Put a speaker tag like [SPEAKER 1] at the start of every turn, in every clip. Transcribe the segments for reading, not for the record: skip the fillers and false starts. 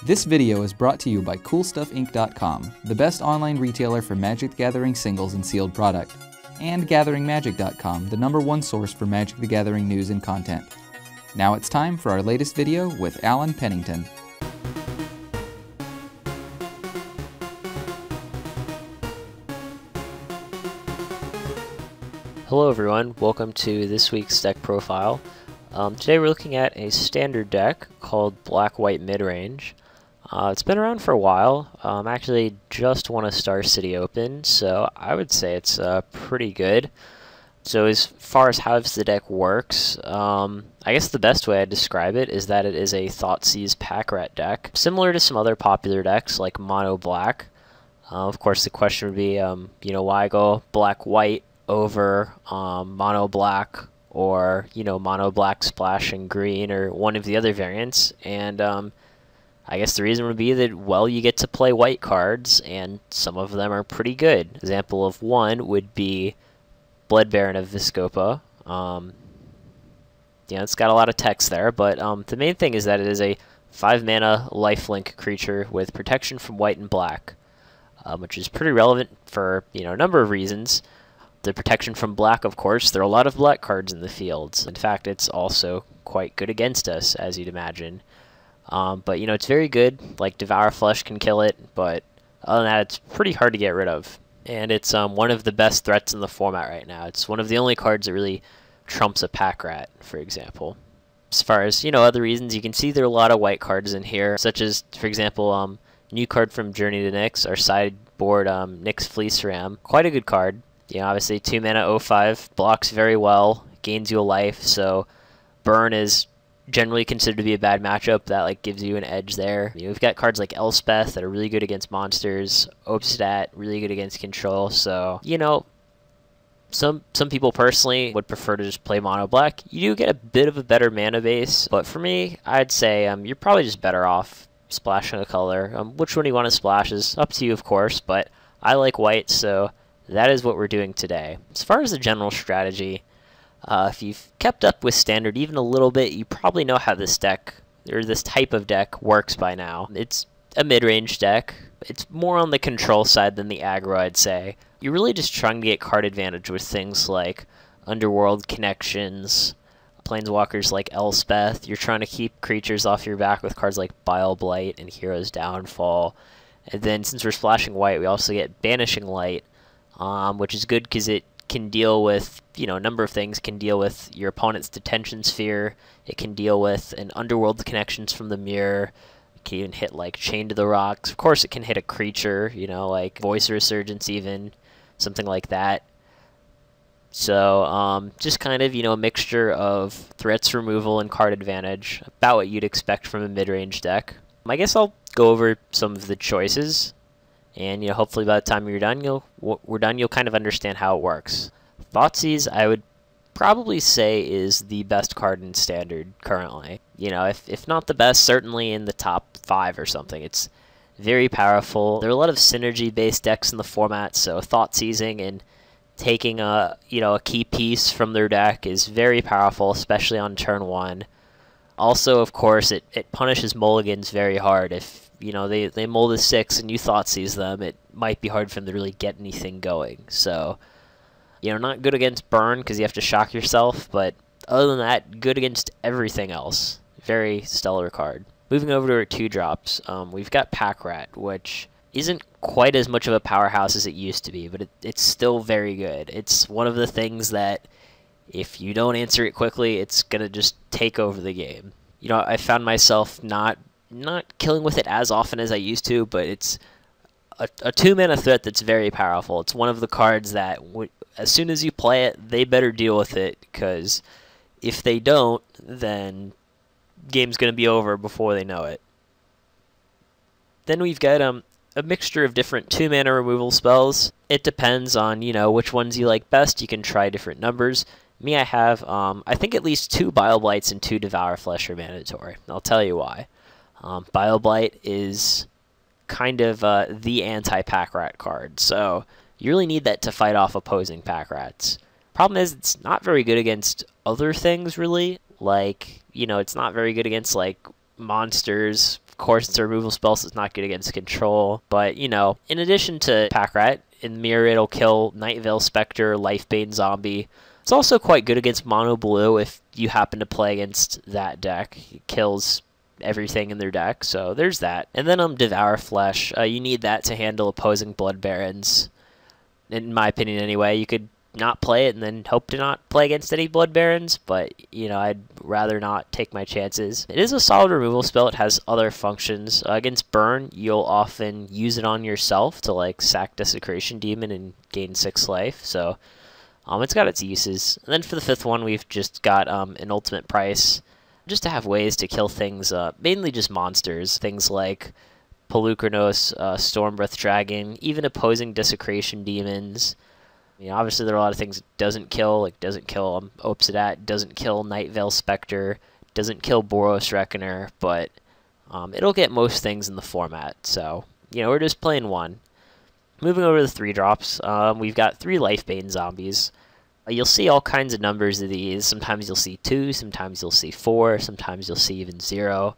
[SPEAKER 1] This video is brought to you by CoolStuffInc.com, the best online retailer for Magic the Gathering singles and sealed product, and GatheringMagic.com, the #1 source for Magic the Gathering news and content. Now it's time for our latest video with Alan Pennington.
[SPEAKER 2] Hello everyone, welcome to this week's deck profile. Today we're looking at a standard deck called Black-White Midrange. It's been around for a while. Actually just won a Star City Open, so I would say it's pretty good. So as far as how the deck works, I guess the best way I'd describe it is that it is a Thoughtseize pack rat deck, similar to some other popular decks like Mono Black. Of course the question would be, why go Black-White over Mono Black or, Mono Black Splash and Green or one of the other variants? And I guess the reason would be that, well, you get to play white cards, and some of them are pretty good. Example of one would be Blood Baron of Vizkopa. It's got a lot of text there, but the main thing is that it is a 5-mana lifelink creature with protection from white and black, which is pretty relevant for, a number of reasons. The protection from black, of course, there are a lot of black cards in the field. In fact, it's also quite good against us, as you'd imagine. But, it's very good. Like, Devour Flesh can kill it, but other than that, it's pretty hard to get rid of. And it's one of the best threats in the format right now. It's one of the only cards that really trumps a pack rat, for example. As far as, other reasons, you can see there are a lot of white cards in here, such as, for example, new card from Journey to Nyx, our sideboard Nyx-Fleece Ram. Quite a good card. Obviously 2-mana 0/5, blocks very well, gains you a life, so burn is generally considered to be a bad matchup. That gives you an edge there. We've got cards like Elspeth that are really good against monsters, Obzedat really good against control, so some people personally would prefer to just play mono black. You do get a bit of a better mana base, but for me, I'd say you're probably just better off splashing a color. Which one you want to splash is up to you, of course, but I like white, so that is what we're doing today. As far as the general strategy, if you've kept up with Standard even a little bit, you probably know how this deck, or this type of deck, works by now. It's a mid-range deck. It's more on the control side than the aggro, I'd say. You're really just trying to get card advantage with things like Underworld Connections, Planeswalkers like Elspeth. You're trying to keep creatures off your back with cards like Bile Blight and Hero's Downfall. And then since we're splashing white, we also get Banishing Light, which is good because it can deal with, a number of things. It can deal with your opponent's detention sphere. It can deal with an Underworld Connections from the mirror. It can even hit Chain to the Rocks. Of course, it can hit a creature, like Voice Resurgence even, something like that. So, just kind of, a mixture of threats removal and card advantage, about what you'd expect from a mid-range deck. I guess I'll go over some of the choices. And hopefully by the time we're done, you'll kind of understand how it works. Thoughtseize, I would probably say, is the best card in Standard currently. If not the best, certainly in the top 5 or something. It's very powerful. There are a lot of synergy-based decks in the format, so Thoughtseizing and taking a key piece from their deck is very powerful, especially on turn 1. Also, of course, it punishes mulligans very hard. If they mold a 6 and you Thoughtseize them, it might be hard for them to really get anything going. So, not good against burn because you have to shock yourself, but other than that, good against everything else. Very stellar card. Moving over to our 2-drops, we've got Pack Rat, which isn't quite as much of a powerhouse as it used to be, but it's still very good. It's one of the things that if you don't answer it quickly, it's going to just take over the game. I found myself not killing with it as often as I used to, but it's a 2-mana threat that's very powerful. It's one of the cards that, as soon as you play it, they better deal with it, because if they don't, then game's going to be over before they know it. Then we've got a mixture of different 2-mana removal spells. It depends on, which ones you like best. You can try different numbers. Me, I have, I think at least 2 Bile Blights and 2 Devour Flesh are mandatory. I'll tell you why. Bile Blight is kind of the anti-pack rat card, so you really need that to fight off opposing pack rats. Problem is, it's not very good against other things, really. It's not very good against, monsters. Of course, it's a removal spell, so it's not good against control. But, you know, in addition to Pack Rat, in mirror it'll kill Nightveil Spectre, Lifebane Zombie. It's also quite good against mono blue if you happen to play against that deck. It kills everything in their deck, so there's that. And then Devour Flesh. You need that to handle opposing Blood Barons. In my opinion, anyway. You could not play it and then hope to not play against any Blood Barons, but, you know, I'd rather not take my chances. It is a solid removal spell. It has other functions. Against Burn, you'll often use it on yourself to, like, sack Desecration Demon and gain 6 life, so it's got its uses. And then for the 5th one, we've just got an ultimate price, just to have ways to kill things, mainly just monsters, things like Polukranos, Stormbreath Dragon, even opposing Desecration Demons. You know, obviously there are a lot of things it doesn't kill, like doesn't kill Obzedat, doesn't kill Nightveil Spectre, doesn't kill Boros Reckoner, but it'll get most things in the format. So, you know, we're just playing one. Moving over to the 3-drops, we've got 3 Lifebane Zombies. You'll see all kinds of numbers of these. Sometimes you'll see 2, sometimes you'll see 4, sometimes you'll see even 0.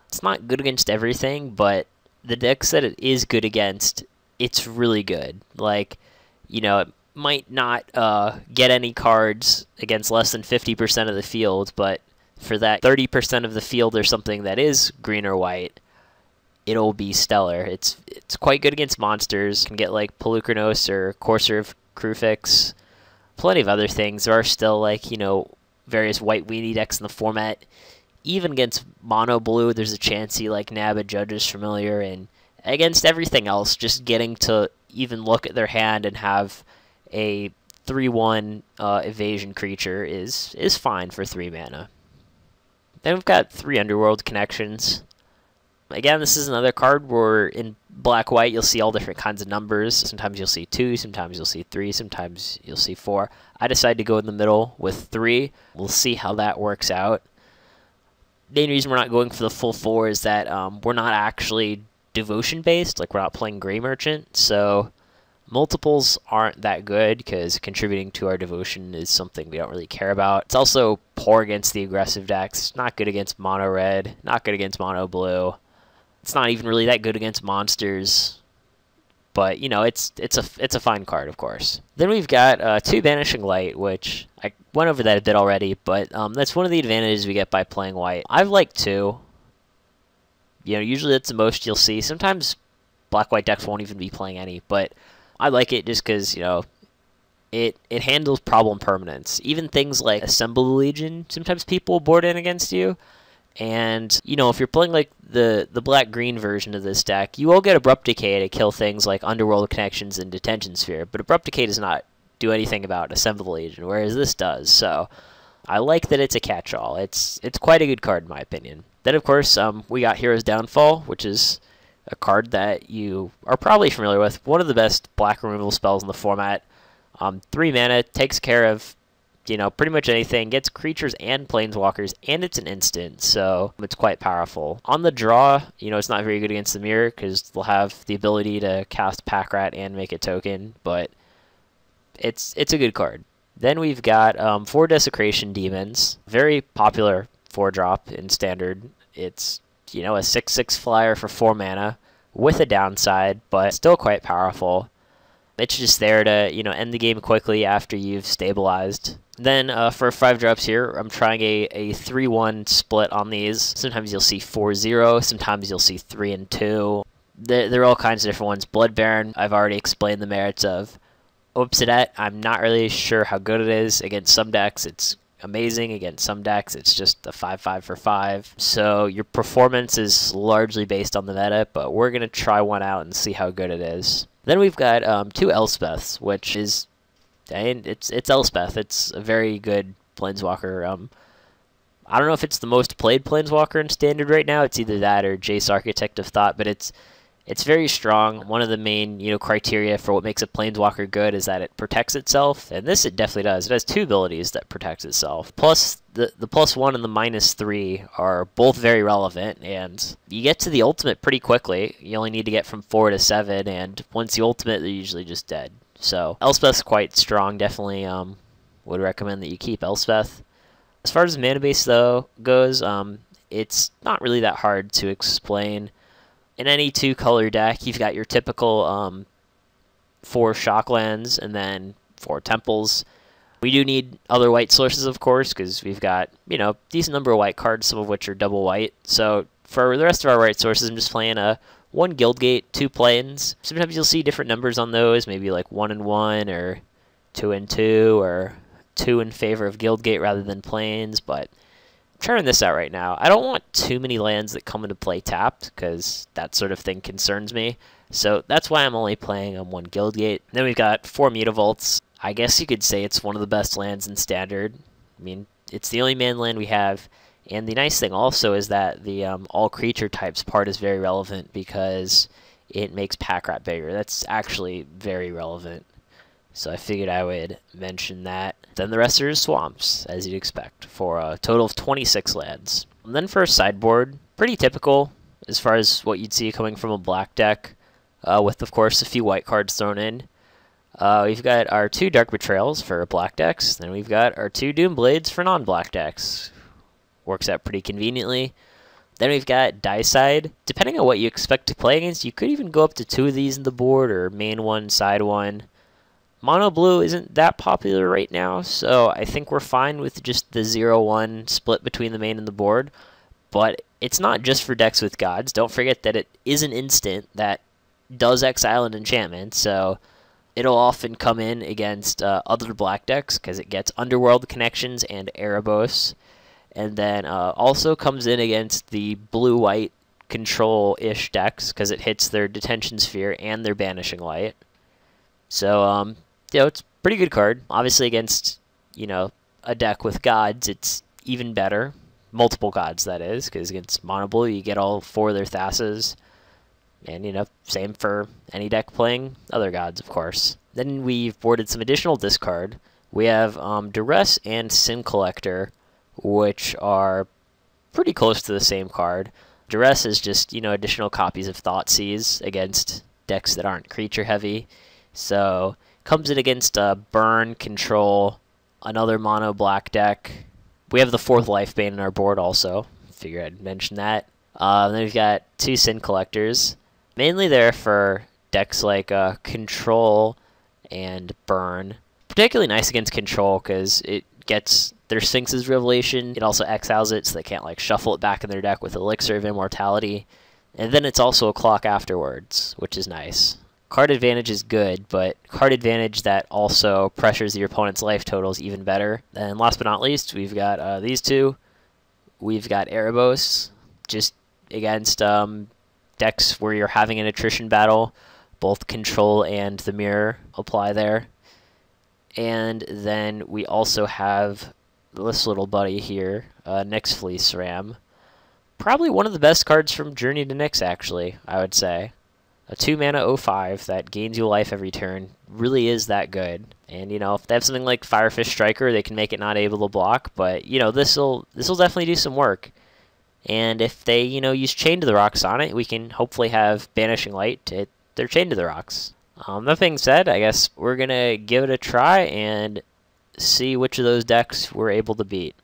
[SPEAKER 2] It's not good against everything, but the decks that it is good against, it's really good. Like, you know, it might not get any cards against less than 50% of the field, but for that 30% of the field or something that is green or white, it'll be stellar. It's quite good against monsters. You can get like Polukranos or Courser of Krufix, plenty of other things. There are still, like, you know, various white weenie decks in the format. Even against mono blue, there's a chance you like nab a Judge's Familiar, and against everything else, just getting to even look at their hand and have a 3/1 evasion creature is fine for 3 mana. Then we've got 3 Underworld Connections. Again, this is another card where in black-white you'll see all different kinds of numbers. Sometimes you'll see 2, sometimes you'll see 3, sometimes you'll see 4. I decided to go in the middle with 3. We'll see how that works out. The main reason we're not going for the full 4 is that we're not actually devotion-based. Like, we're not playing Grey Merchant, so multiples aren't that good because contributing to our devotion is something we don't really care about. It's also poor against the aggressive decks. Not good against mono red, not good against mono blue. It's not even really that good against monsters, but, you know, it's a fine card, of course. Then we've got 2 Banishing Light, which I went over that a bit already, but that's one of the advantages we get by playing white. I've liked 2. You know, usually that's the most you'll see. Sometimes black-white decks won't even be playing any, but I like it just because, you know, it handles problem permanence. Even things like Assemble the Legion, sometimes people will board in against you. And, you know, if you're playing like the black-green version of this deck, you will get Abrupt Decay to kill things like Underworld Connections and Detention Sphere, but Abrupt Decay does not do anything about Assemble the Legion, whereas this does. So I like that it's a catch-all. It's quite a good card in my opinion. Then, of course, we got Hero's Downfall, which is a card that you are probably familiar with. One of the best black removal spells in the format. 3 mana, takes care of, you know, pretty much anything. Gets creatures and planeswalkers, and it's an instant, so it's quite powerful. On the draw, you know, it's not very good against the mirror because they'll have the ability to cast Pack Rat and make a token, but it's a good card. Then we've got 4 Desecration Demons. Very popular 4-drop in Standard. It's, you know, a 6/6 flyer for 4 mana with a downside, but still quite powerful. It's just there to, you know, end the game quickly after you've stabilized. Then for 5-drops here, I'm trying a 3/1 split on these. Sometimes you'll see 4/0, sometimes you'll see 3 and 2. There are all kinds of different ones. Blood Baron, I've already explained the merits of. Obzedat, I'm not really sure how good it is. Against some decks, it's amazing. Against some decks, it's just a 5/5 for 5. So your performance is largely based on the meta, but we're going to try one out and see how good it is. Then we've got 2 Elspeths, which is, it's Elspeth. It's a very good Planeswalker. I don't know if it's the most played Planeswalker in Standard right now. It's either that or Jace, Architect of Thought, but it's very strong. One of the main, you know, criteria for what makes a Planeswalker good is that it protects itself, and this it definitely does. It has 2 abilities that protects itself. Plus, the +1 and the -3 are both very relevant, and you get to the ultimate pretty quickly. You only need to get from 4 to 7, and once you ultimate, they're usually just dead. So Elspeth's quite strong. Definitely would recommend that you keep Elspeth. As far as mana base though goes, it's not really that hard to explain. In any 2-color deck, you've got your typical 4 shocklands and then 4 temples. We do need other white sources, of course, because we've got, you know, decent number of white cards, some of which are double white. So for the rest of our white sources, I'm just playing 1 Guildgate, 2 plains. Sometimes you'll see different numbers on those, maybe like 1 and 1 or 2 and 2 or 2 in favor of Guildgate rather than plains, but I'm trying this out right now. I don't want too many lands that come into play tapped, because that sort of thing concerns me. So that's why I'm only playing on 1 Guildgate. Then we've got 4 Mutavaults. I guess you could say it's one of the best lands in Standard. I mean, it's the only man land we have. And the nice thing also is that the all creature types part is very relevant because it makes pack rat bigger. That's actually very relevant. So I figured I would mention that. Then the rest are swamps, as you'd expect, for a total of 26 lands. And then for a sideboard, pretty typical as far as what you'd see coming from a black deck, with, of course, a few white cards thrown in. We've got our 2 Dark Betrayals for black decks. Then we've got our 2 Doom Blades for non-black decks. Works out pretty conveniently. Then we've got Deicide. Depending on what you expect to play against, you could even go up to 2 of these in the board, or main 1, side 1. Mono blue isn't that popular right now, so I think we're fine with just the 0-1 split between the main and the board. But it's not just for decks with gods. Don't forget that it is an instant that does exile an enchantment, so it'll often come in against other black decks because it gets Underworld Connections and Erebos. And then also comes in against the blue-white control-ish decks because it hits their Detention Sphere and their Banishing Light. So, you know, it's a pretty good card. Obviously against, you know, a deck with gods, it's even better. Multiple gods, that is, because against mono blue, you get all 4 of their Thasses. And, you know, same for any deck playing other gods, of course. Then we've boarded some additional discard. We have Duress and Sin Collector, which are pretty close to the same card. Duress is just, you know, additional copies of Thoughtseize against decks that aren't creature heavy. So, comes in against Burn, Control, another mono black deck. We have the 4th Lifebane in our board also. Figured I'd mention that. Then we've got 2 Sin Collectors. Mainly there for decks like Control and Burn. Particularly nice against Control because it gets their Sphinx's Revelation. It also exiles it so they can't like shuffle it back in their deck with Elixir of Immortality. And then it's also a clock afterwards, which is nice. Card advantage is good, but card advantage that also pressures your opponent's life total is even better. And last but not least, we've got these 2. We've got Erebos, just against decks where you're having an attrition battle. Both Control and the Mirror apply there. And then we also have this little buddy here, Nyx-Fleece Ram. Probably one of the best cards from Journey to Nyx, actually, I would say. A 2-mana 0/5 that gains you life every turn really is that good. And, you know, if they have something like Firefish Striker, they can make it not able to block. But, you know, this'll definitely do some work. And if they, you know, use Chain to the Rocks on it, we can hopefully have Banishing Light to hit their Chain to the Rocks. That being said, I guess we're going to give it a try and see which of those decks we're able to beat.